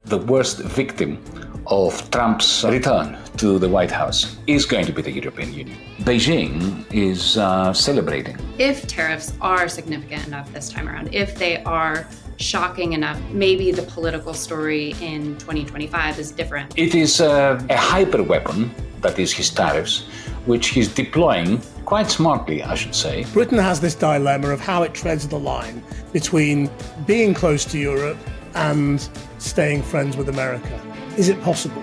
the worst victim of Trump's return to the White House is going to be the European Union. Beijing is celebrating. If tariffs are significant enough this time around, if they are shocking enough, maybe the political story in 2025 is different. It is a hyper weapon, that is his tariffs, which he's deploying quite smartly, I should say. Britain has this dilemma of how it treads the line between being close to Europe and staying friends with America. Is it possible?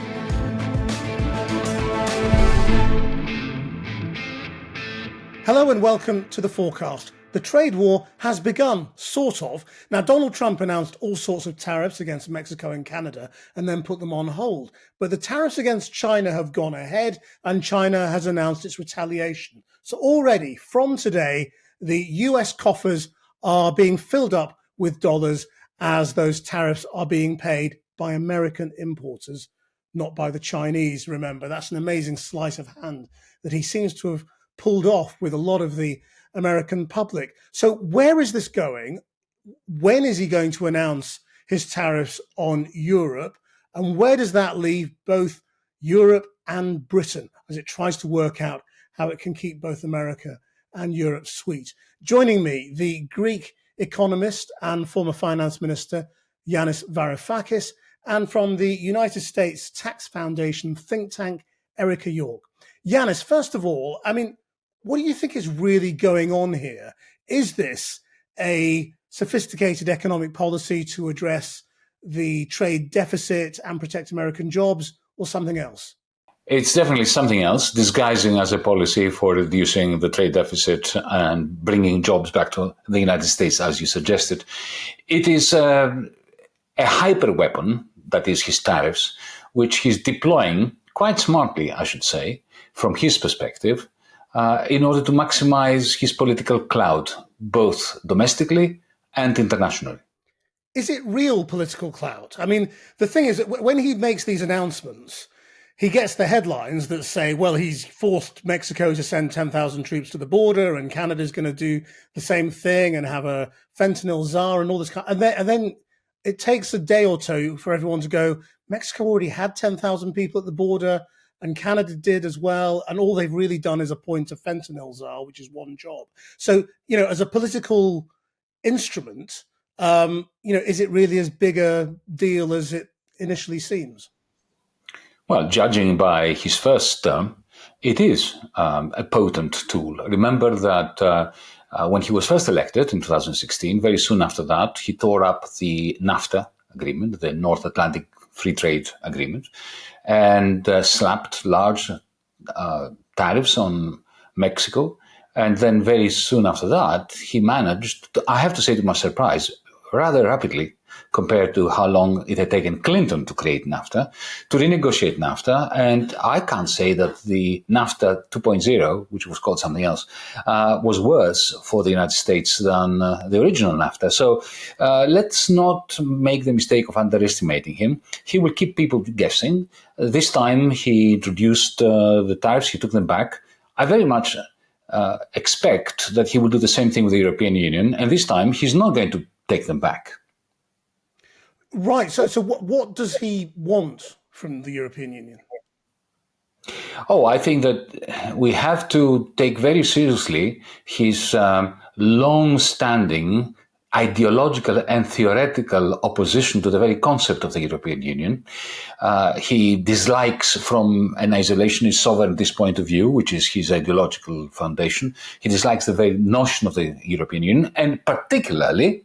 Hello and welcome to the Fourcast. The trade war has begun, sort of. Now, Donald Trump announced all sorts of tariffs against Mexico and Canada and then put them on hold. But the tariffs against China have gone ahead and China has announced its retaliation. So already, from today, the US coffers are being filled up with dollars as those tariffs are being paid by American importers, not by the Chinese. Remember, that's an amazing sleight of hand that he seems to have pulled off with a lot of the American public. So where is this going? When is he going to announce his tariffs on Europe? And where does that leave both Europe and Britain as it tries to work out how it can keep both America and Europe sweet? Joining me, the Greek economist and former finance minister, Yanis Varoufakis, and from the United States Tax Foundation think tank, Erica York. Yanis, first of all, what do you think is really going on here? Is this a sophisticated economic policy to address the trade deficit and protect American jobs, or something else? It's definitely something else, disguising as a policy for reducing the trade deficit and bringing jobs back to the United States, as you suggested. It is a hyper weapon, that is his tariffs, which he's deploying quite smartly, I should say, from his perspective, in order to maximize his political clout, both domestically and internationally. Is it real political clout? The thing is that when he makes these announcements, he gets the headlines that say, well, he's forced Mexico to send 10,000 troops to the border and Canada's going to do the same thing and have a fentanyl czar and all this kind. And then it takes a day or two for everyone to go, Mexico already had 10,000 people at the border and Canada did as well. And all they've really done is appoint a fentanyl czar, which is one job. So, as a political instrument, is it really as big a deal as it initially seems? Well, judging by his first term, it is a potent tool. Remember that when he was first elected in 2016, very soon after that, he tore up the NAFTA agreement, the North Atlantic Free Trade Agreement, and slapped large tariffs on Mexico. And then very soon after that, he managed, I have to say to my surprise, rather rapidly, compared to how long it had taken Clinton to create NAFTA, to renegotiate NAFTA. And I can't say that the NAFTA 2.0, which was called something else, was worse for the United States than the original NAFTA. So let's not make the mistake of underestimating him. He will keep people guessing. This time he introduced the tariffs, he took them back. I very much expect that he will do the same thing with the European Union. And this time he's not going to take them back. Right. So what does he want from the European Union? Oh, I think that we have to take very seriously his long-standing ideological and theoretical opposition to the very concept of the European Union. He dislikes, from an isolationist sovereignist point of view, which is his ideological foundation, he dislikes the very notion of the European Union, and particularly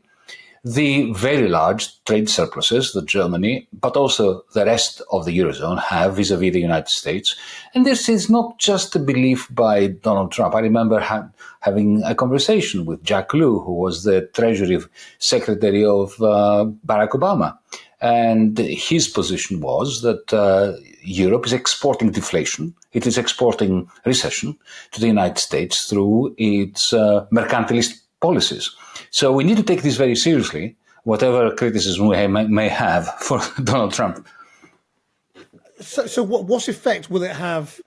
the very large trade surpluses that Germany, but also the rest of the Eurozone have vis-à-vis the United States. And this is not just a belief by Donald Trump. I remember having a conversation with Jack Lew, who was the Treasury Secretary of Barack Obama. And his position was that Europe is exporting deflation. It is exporting recession to the United States through its mercantilist policies. So we need to take this very seriously, whatever criticism we may have for Donald Trump. So what effect will it have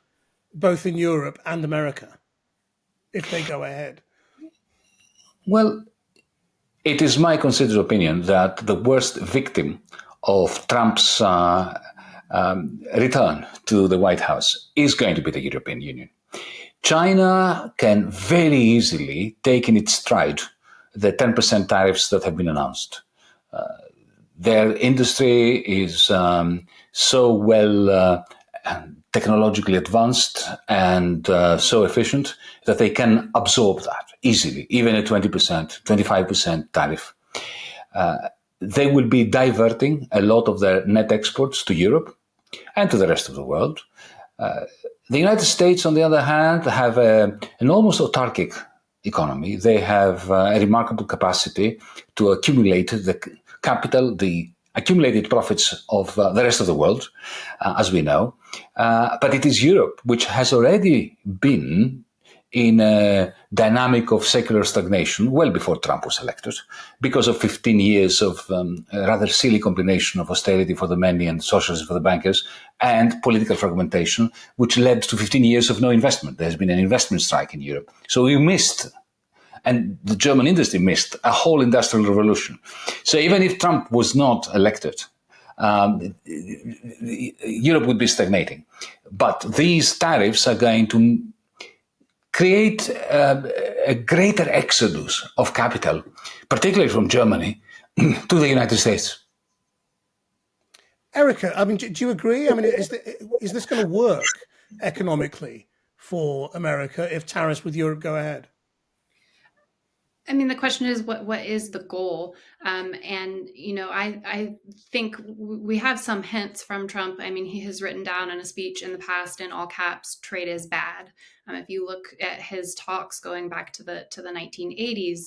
both in Europe and America if they go ahead? Well, it is my considered opinion that the worst victim of Trump's return to the White House is going to be the European Union. China can very easily take in its stride the 10% tariffs that have been announced. Their industry is so well technologically advanced and so efficient that they can absorb that easily, even a 20%, 25% tariff. They will be diverting a lot of their net exports to Europe and to the rest of the world. The United States, on the other hand, have an almost autarkic economy. They have a remarkable capacity to accumulate the capital, the accumulated profits of the rest of the world, as we know. But it is Europe which has already been in a dynamic of secular stagnation well before Trump was elected, because of 15 years of a rather silly combination of austerity for the many and socialism for the bankers and political fragmentation, which led to 15 years of no investment. There has been an investment strike in Europe. So we missed, and the German industry missed, a whole industrial revolution. So even if Trump was not elected, Europe would be stagnating. But these tariffs are going to create a greater exodus of capital, particularly from Germany, to the United States. Erica, I mean, do you agree? I mean, is this going to work economically for America if tariffs with Europe go ahead? I mean, the question is, what is the goal? And, I think we have some hints from Trump. I mean, he has written down in a speech in the past in all caps, trade is bad. If you look at his talks going back to the 1980s,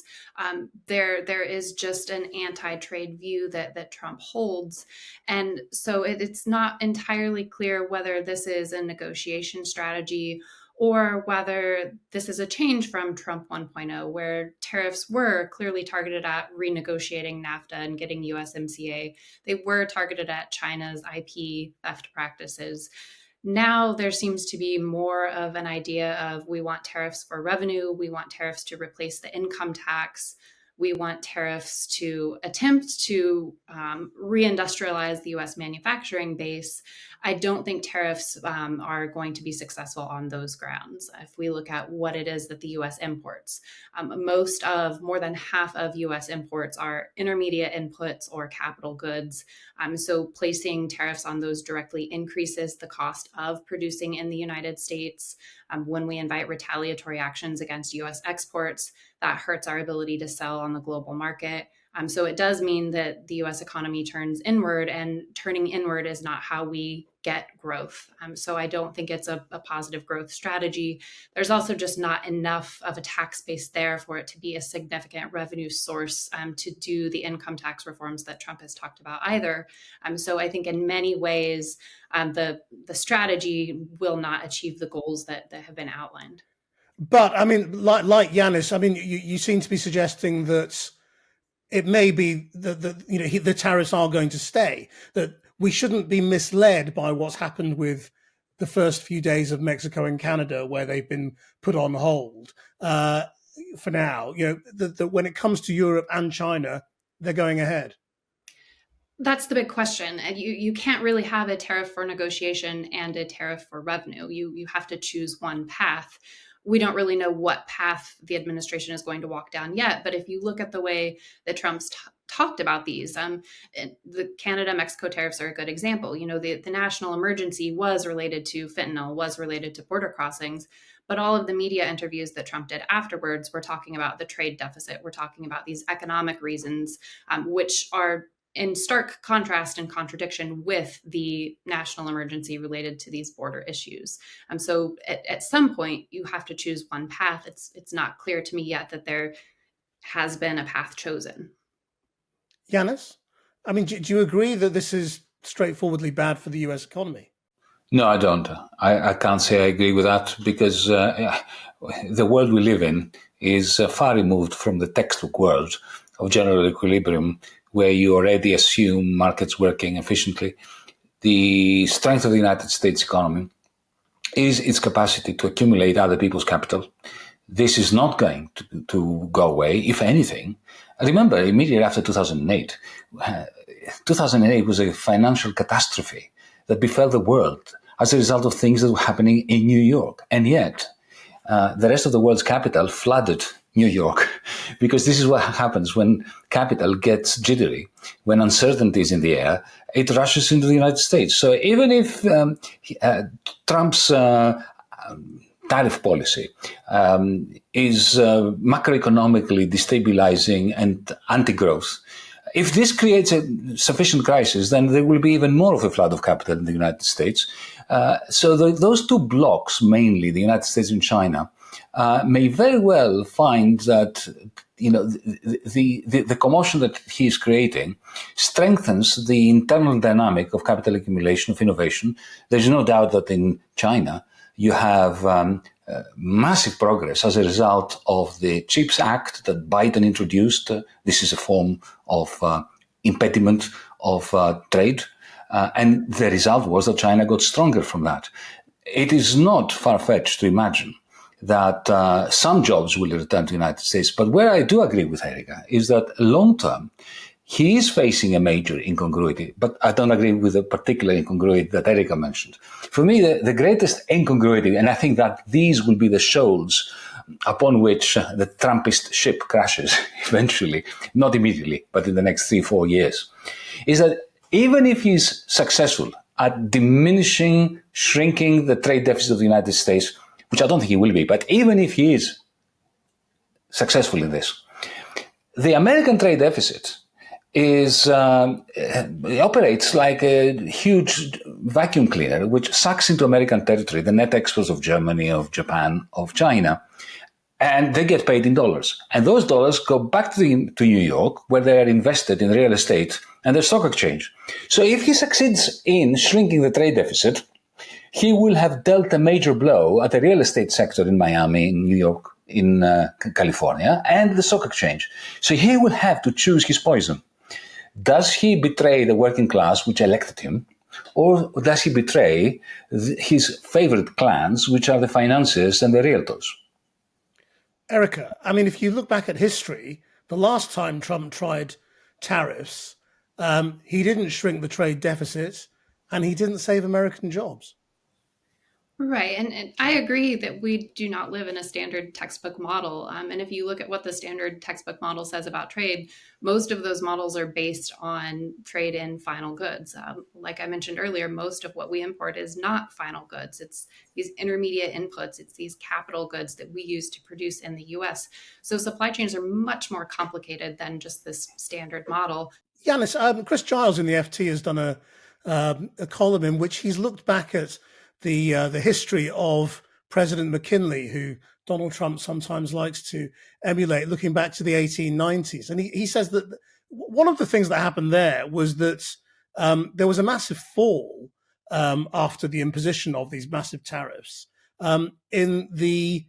there is just an anti-trade view that Trump holds. And so it's not entirely clear whether this is a negotiation strategy or whether this is a change from Trump 1.0, where tariffs were clearly targeted at renegotiating NAFTA and getting USMCA. They were targeted at China's IP theft practices. Now there seems to be more of an idea of we want tariffs for revenue, we want tariffs to replace the income tax, we want tariffs to attempt to reindustrialize the U.S. manufacturing base. I don't think tariffs are going to be successful on those grounds. If we look at what it is that the U.S. imports, more than half of U.S. imports are intermediate inputs or capital goods. So placing tariffs on those directly increases the cost of producing in the United States. When we invite retaliatory actions against U.S. exports, that hurts our ability to sell on the global market. So it does mean that the U.S. economy turns inward, and turning inward is not how we get growth. So I don't think it's a positive growth strategy. There's also just not enough of a tax base there for it to be a significant revenue source to do the income tax reforms that Trump has talked about either. So I think in many ways, the strategy will not achieve the goals that have been outlined. But I mean, like Yanis, I mean, you seem to be suggesting that it may be that the tariffs are going to stay, that we shouldn't be misled by what's happened with the first few days of Mexico and Canada, where they've been put on hold for now. That when it comes to Europe and China, they're going ahead. That's the big question. You can't really have a tariff for negotiation and a tariff for revenue. You have to choose one path. We don't really know what path the administration is going to walk down yet. But if you look at the way that Trump's talked about these, the Canada-Mexico tariffs are a good example. The national emergency was related to fentanyl, was related to border crossings. But all of the media interviews that Trump did afterwards were talking about the trade deficit. We're talking about these economic reasons, which are in stark contrast and contradiction with the national emergency related to these border issues. So at some point, you have to choose one path. It's not clear to me yet that there has been a path chosen. Yanis, I mean, do you agree that this is straightforwardly bad for the US economy? No, I don't. I can't say I agree with that, because the world we live in is far removed from the textbook world of general equilibrium, where you already assume markets working efficiently. The strength of the United States economy is its capacity to accumulate other people's capital. This is not going to go away. If anything, remember, immediately after 2008, 2008 was a financial catastrophe that befell the world as a result of things that were happening in New York. And yet, the rest of the world's capital flooded New York, because this is what happens when capital gets jittery, when uncertainty is in the air, it rushes into the United States. So even if Trump's tariff policy is macroeconomically destabilizing and anti-growth, if this creates a sufficient crisis, then there will be even more of a flood of capital in the United States. So those two blocks, mainly the United States and China, may very well find that the commotion that he is creating strengthens the internal dynamic of capital accumulation, of innovation. There's no doubt that in China you have massive progress as a result of the CHIPS Act that Biden introduced. This is a form of impediment of trade. And the result was that China got stronger from that. It is not far-fetched to imagine that some jobs will return to the United States. But where I do agree with Erika is that long-term, he is facing a major incongruity, but I don't agree with the particular incongruity that Erika mentioned. For me, the greatest incongruity, and I think that these will be the shoals upon which the Trumpist ship crashes eventually, not immediately, but in the next 3-4 years, is that even if he's successful at diminishing, shrinking the trade deficit of the United States, which I don't think he will be, but even if he is successful in this, the American trade deficit it operates like a huge vacuum cleaner, which sucks into American territory the net exports of Germany, of Japan, of China, and they get paid in dollars. And those dollars go back to New York, where they are invested in real estate and the stock exchange. So if he succeeds in shrinking the trade deficit, he will have dealt a major blow at the real estate sector in Miami, in New York, in California, and the stock exchange. So he will have to choose his poison. Does he betray the working class, which elected him, or does he betray his favorite clans, which are the financiers and the realtors? Erika, I mean, if you look back at history, the last time Trump tried tariffs, he didn't shrink the trade deficit and he didn't save American jobs. Right. And I agree that we do not live in a standard textbook model. And if you look at what the standard textbook model says about trade, most of those models are based on trade in final goods. Like I mentioned earlier, most of what we import is not final goods. It's these intermediate inputs. It's these capital goods that we use to produce in the US. So supply chains are much more complicated than just this standard model. Yanis, Chris Giles in the FT has done a column in which he's looked back at the history of President McKinley, who Donald Trump sometimes likes to emulate, looking back to the 1890s. And he says that one of the things that happened there was that there was a massive fall after the imposition of these massive tariffs in the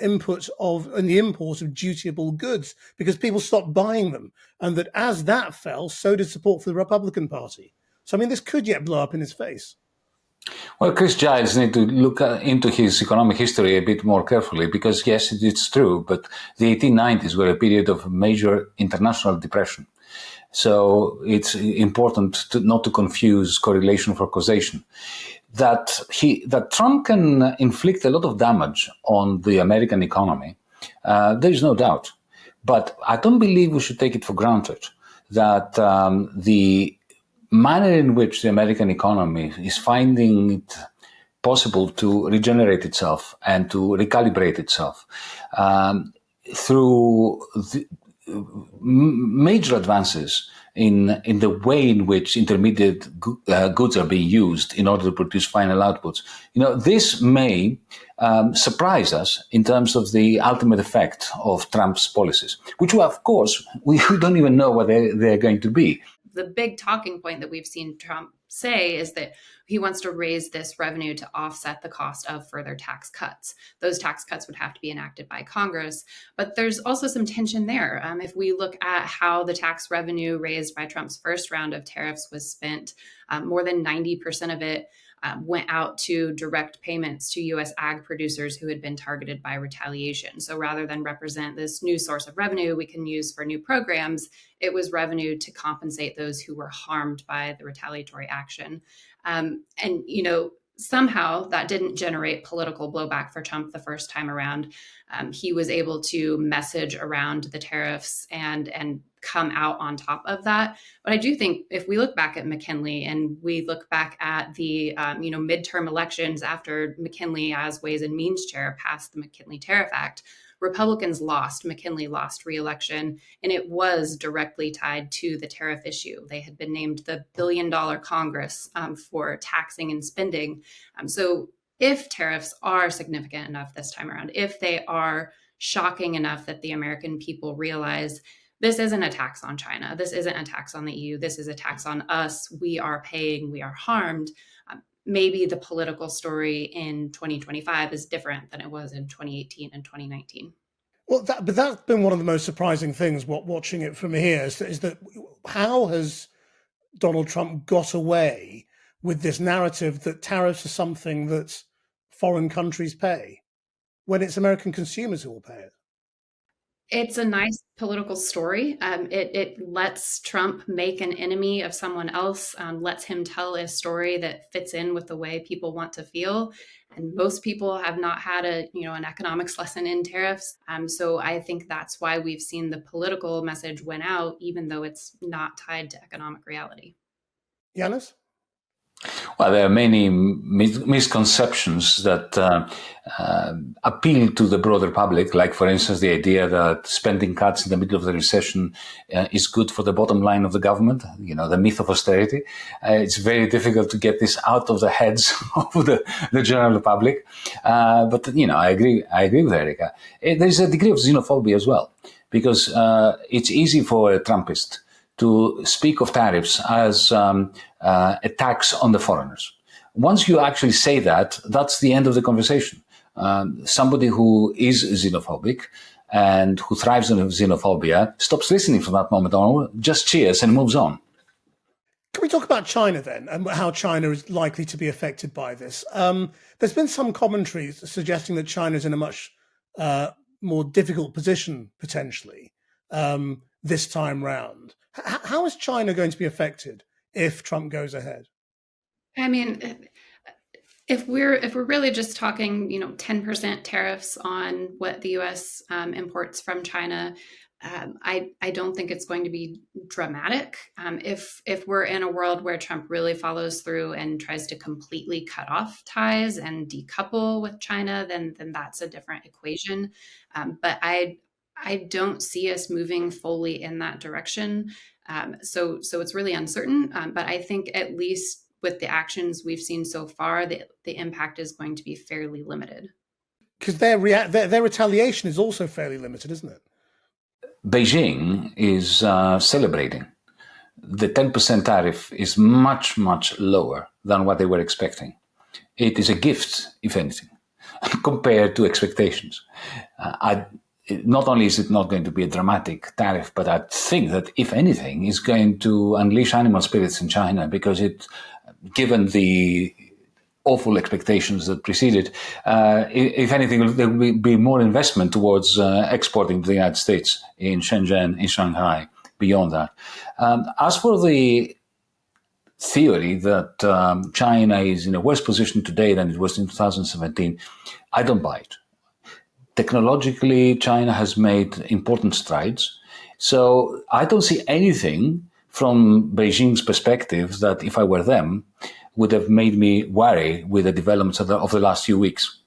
import of dutiable goods, because people stopped buying them. And that as that fell, so did support for the Republican Party. So, I mean, this could yet blow up in his face. Well, Chris Giles needs to look into his economic history a bit more carefully, because yes, it's true, but the 1890s were a period of major international depression. So it's important not to confuse correlation for causation. That Trump can inflict a lot of damage on the American economy, there is no doubt. But I don't believe we should take it for granted that the manner in which the American economy is finding it possible to regenerate itself and to recalibrate itself through major advances in the way in which intermediate goods are being used in order to produce final outputs. This may surprise us in terms of the ultimate effect of Trump's policies, which, of course, we don't even know what they're going to be. The big talking point that we've seen Trump say is that he wants to raise this revenue to offset the cost of further tax cuts. Those tax cuts would have to be enacted by Congress, but there's also some tension there. If we look at how the tax revenue raised by Trump's first round of tariffs was spent, more than 90% of it went out to direct payments to U.S. ag producers who had been targeted by retaliation. So rather than represent this new source of revenue we can use for new programs, it was revenue to compensate those who were harmed by the retaliatory action. And, somehow that didn't generate political blowback for Trump the first time around. He was able to message around the tariffs and come out on top of that. But I do think if we look back at McKinley and we look back at the midterm elections after McKinley, as Ways and Means chair, passed the McKinley Tariff Act, Republicans lost. McKinley lost re-election, and it was directly tied to the tariff issue. They had been named the $1 billion Congress for taxing and spending. So if tariffs are significant enough this time around, if they are shocking enough that the American people realize this isn't a tax on China, this isn't a tax on the EU, this is a tax on us, we are paying, we are harmed, maybe the political story in 2025 is different than it was in 2018 and 2019. Well, but that's been one of the most surprising things, watching it from here, is that how has Donald Trump got away with this narrative that tariffs are something that foreign countries pay, when it's American consumers who will pay it? It's a nice political story. It lets Trump make an enemy of someone else, lets him tell a story that fits in with the way people want to feel. And most people have not had an economics lesson in tariffs. So I think that's why we've seen the political message win out, even though it's not tied to economic reality. Yanis? Well, there are many misconceptions that appeal to the broader public, like, for instance, the idea that spending cuts in the middle of the recession is good for the bottom line of the government, the myth of austerity. It's very difficult to get this out of the heads of the general public. But I agree with Erica. There's a degree of xenophobia as well, because it's easy for a Trumpist to speak of tariffs as a tax on the foreigners. Once you actually say that, that's the end of the conversation. Somebody who is xenophobic and who thrives on xenophobia stops listening from that moment on, just cheers and moves on. Can we talk about China then, and how China is likely to be affected by this? There's been some commentary suggesting that China is in a much more difficult position, potentially, this time round. How is China going to be affected if Trump goes ahead? I mean, if we're really just talking, 10% tariffs on what the U.S. Imports from China, I don't think it's going to be dramatic. If we're in a world where Trump really follows through and tries to completely cut off ties and decouple with China, then that's a different equation. But I don't see us moving fully in that direction. So it's really uncertain. But I think at least with the actions we've seen so far, the impact is going to be fairly limited. Because their retaliation is also fairly limited, isn't it? Beijing is celebrating. The 10% tariff is much, much lower than what they were expecting. It is a gift, if anything, compared to expectations. Not only is it not going to be a dramatic tariff, but I think that, if anything, is going to unleash animal spirits in China, because given the awful expectations that preceded, if anything, there will be more investment towards exporting to the United States in Shenzhen, in Shanghai, beyond that. As for the theory that China is in a worse position today than it was in 2017, I don't buy it. Technologically, China has made important strides. So I don't see anything from Beijing's perspective that, if I were them, would have made me worry with the developments of the last few weeks.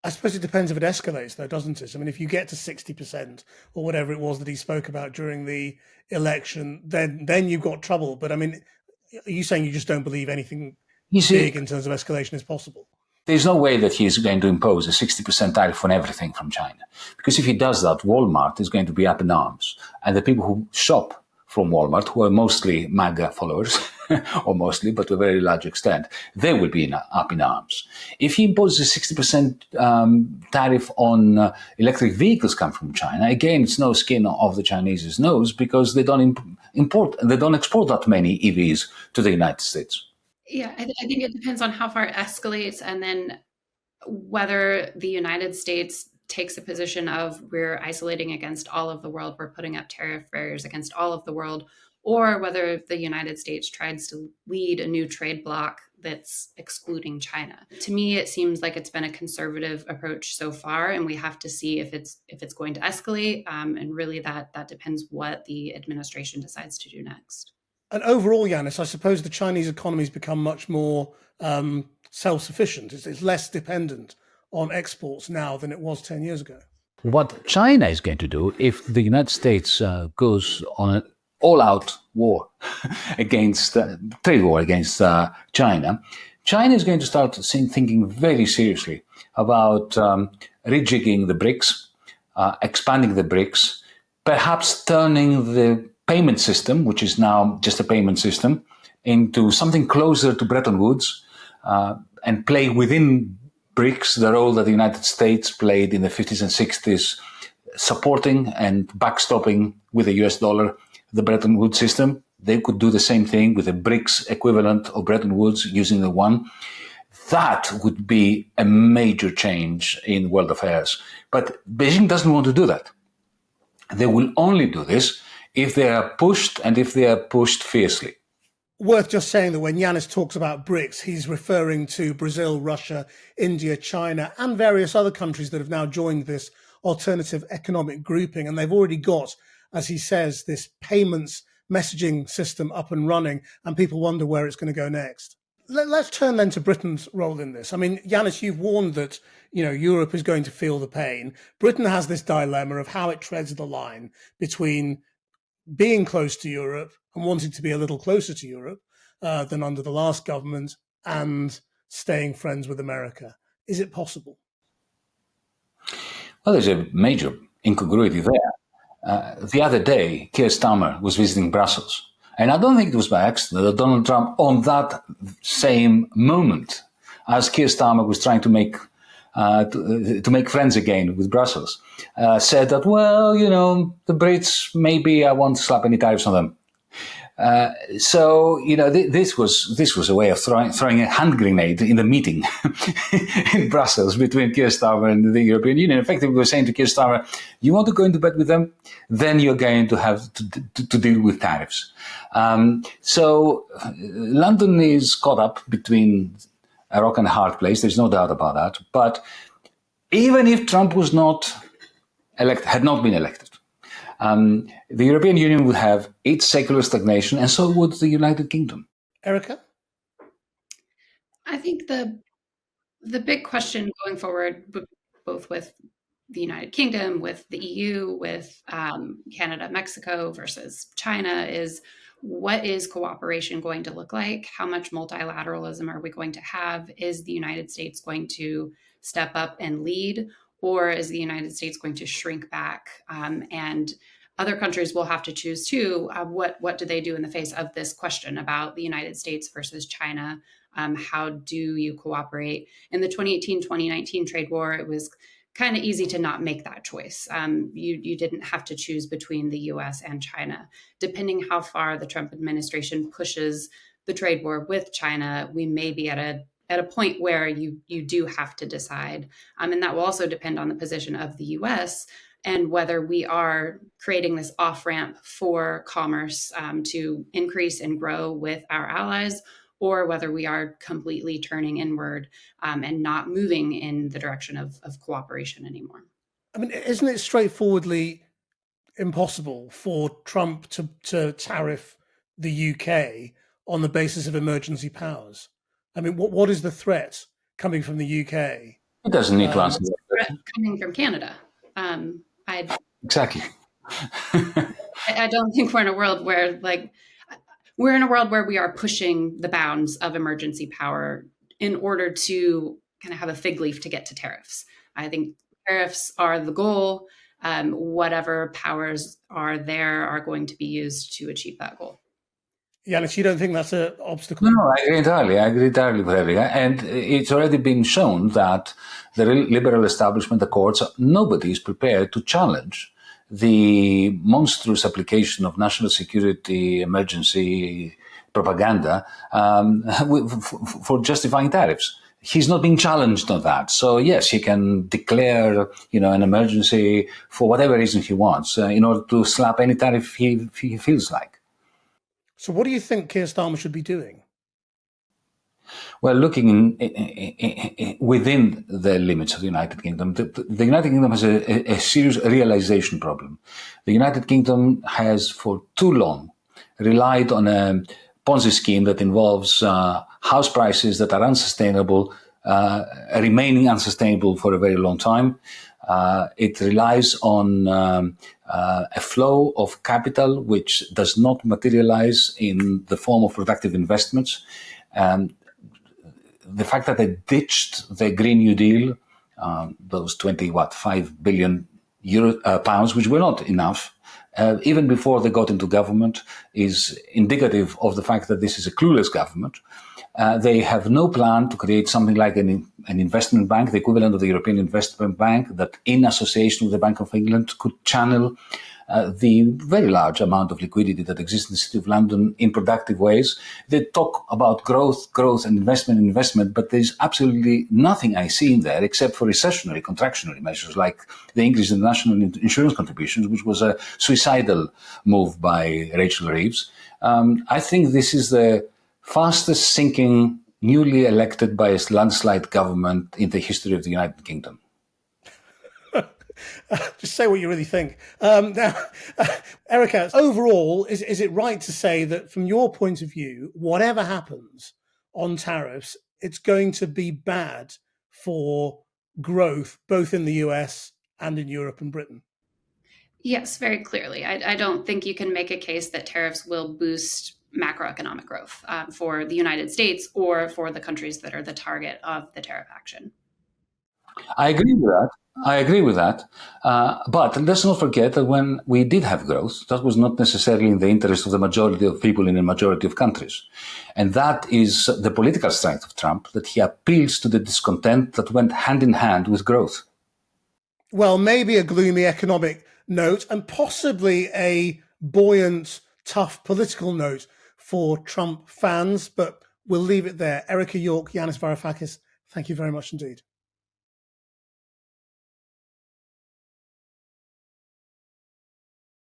I suppose it depends if it escalates, though, doesn't it? I mean, if you get to 60% or whatever it was that he spoke about during the election, then you've got trouble. But I mean, are you saying you just don't believe anything big in terms of escalation is possible? There's no way that he's going to impose a 60% tariff on everything from China. Because if he does that, Walmart is going to be up in arms. And the people who shop from Walmart, who are mostly MAGA followers, or mostly, but to a very large extent, they will be up in arms. If he imposes a 60% tariff on electric vehicles come from China, again, it's no skin of the Chinese's nose, because they don't export that many EVs to the United States. Yeah, I think it depends on how far it escalates, and then whether the United States takes a position of we're isolating against all of the world, we're putting up tariff barriers against all of the world, or whether the United States tries to lead a new trade bloc that's excluding China. To me, it seems like it's been a conservative approach so far, and we have to see if it's going to escalate. And really, that depends what the administration decides to do next. And overall, Yanis, I suppose the Chinese economy has become much more self-sufficient. It's less dependent on exports now than it was 10 years ago. What China is going to do if the United States goes on an all-out war against trade war against China, China is going to start thinking very seriously about rejigging the BRICS, expanding the BRICS, perhaps turning the payment system, which is now just a payment system, into something closer to Bretton Woods, and play within BRICS the role that the United States played in the 50s and 60s, supporting and backstopping with the US dollar the Bretton Woods system. They could do the same thing with the BRICS equivalent of Bretton Woods using the one. That would be a major change in world affairs. But Beijing doesn't want to do that. They will only do this if they are pushed, and if they are pushed fiercely. Worth just saying that when Yanis talks about BRICS, he's referring to Brazil, Russia, India, China, and various other countries that have now joined this alternative economic grouping. And they've already got, as he says, this payments messaging system up and running, and people wonder where it's going to go next. Let's turn then to Britain's role in this. I mean, Yanis, you've warned that, Europe is going to feel the pain. Britain has this dilemma of how it treads the line between being close to Europe and wanting to be a little closer to Europe than under the last government, and staying friends with America. Is it possible? Well, there's a major incongruity there. The other day, Keir Starmer was visiting Brussels. And I don't think it was by accident that Donald Trump, on that same moment, as Keir Starmer was trying to make friends again with Brussels, said that, well, the Brits, maybe I won't slap any tariffs on them. This was a way of throwing a hand grenade in the meeting in Brussels between Keir Starmer and the European Union. Effectively, we were saying to Keir Starmer, you want to go into bed with them, then you're going to have to deal with tariffs. So London is caught up between a rock and a hard place. There's no doubt about that. But even if Trump was had not been elected, the European Union would have its secular stagnation, and so would the United Kingdom. Erica? I think the big question going forward, both with the United Kingdom, with the EU, with Canada, Mexico versus China, is what is cooperation going to look like? How much multilateralism are we going to have? Is the United States going to step up and lead, or is the United States going to shrink back? And other countries will have to choose too. What do they do in the face of this question about the United States versus China? How do you cooperate? In the 2018-2019 trade war, it was kind of easy to not make that choice. You didn't have to choose between the US and China. Depending how far the Trump administration pushes the trade war with China, we may be at a point where you do have to decide. And that will also depend on the position of the US and whether we are creating this off-ramp for commerce to increase and grow with our allies, or whether we are completely turning inward and not moving in the direction of cooperation anymore. I mean, isn't it straightforwardly impossible for Trump to tariff the UK on the basis of emergency powers? I mean, what is the threat coming from the UK? It doesn't need to answer that. Threat coming from Canada. Exactly. I don't think we're in a world where we are pushing the bounds of emergency power in order to kind of have a fig leaf to get to tariffs. I think tariffs are the goal. Whatever powers are there are going to be used to achieve that goal. Yanis, you don't think that's an obstacle? No, I agree entirely with Erica. And it's already been shown that the liberal establishment, the courts, nobody is prepared to challenge the monstrous application of national security emergency propaganda for justifying tariffs. He's not being challenged on that. So yes, he can declare, an emergency for whatever reason he wants in order to slap any tariff he feels like. So what do you think Keir Starmer should be doing? Well, looking within the limits of the United Kingdom, the United Kingdom has a serious realization problem. The United Kingdom has for too long relied on a Ponzi scheme that involves house prices that are unsustainable, remaining unsustainable for a very long time. It relies on a flow of capital which does not materialize in the form of productive investments. The fact that they ditched the Green New Deal, those 5 billion pounds, which were not enough, even before they got into government, is indicative of the fact that this is a clueless government. They have no plan to create something like an investment bank, the equivalent of the European Investment Bank, that in association with the Bank of England could channel the very large amount of liquidity that exists in the City of London in productive ways. They talk about growth and investment, but there's absolutely nothing I see in there except for recessionary, contractionary measures like the increase in the national insurance contributions, which was a suicidal move by Rachel Reeves. I think this is the fastest sinking, newly elected by a landslide government in the history of the United Kingdom. Just say what you really think. Now, Erica, overall, is it right to say that from your point of view, whatever happens on tariffs, it's going to be bad for growth, both in the US and in Europe and Britain? Yes, very clearly. I don't think you can make a case that tariffs will boost macroeconomic growth for the United States or for the countries that are the target of the tariff action. I agree with that. But let's not forget that when we did have growth, that was not necessarily in the interest of the majority of people in a majority of countries. And that is the political strength of Trump, that he appeals to the discontent that went hand in hand with growth. Well, maybe a gloomy economic note and possibly a buoyant, tough political note for Trump fans, but we'll leave it there. Erica York, Yanis Varoufakis, thank you very much indeed.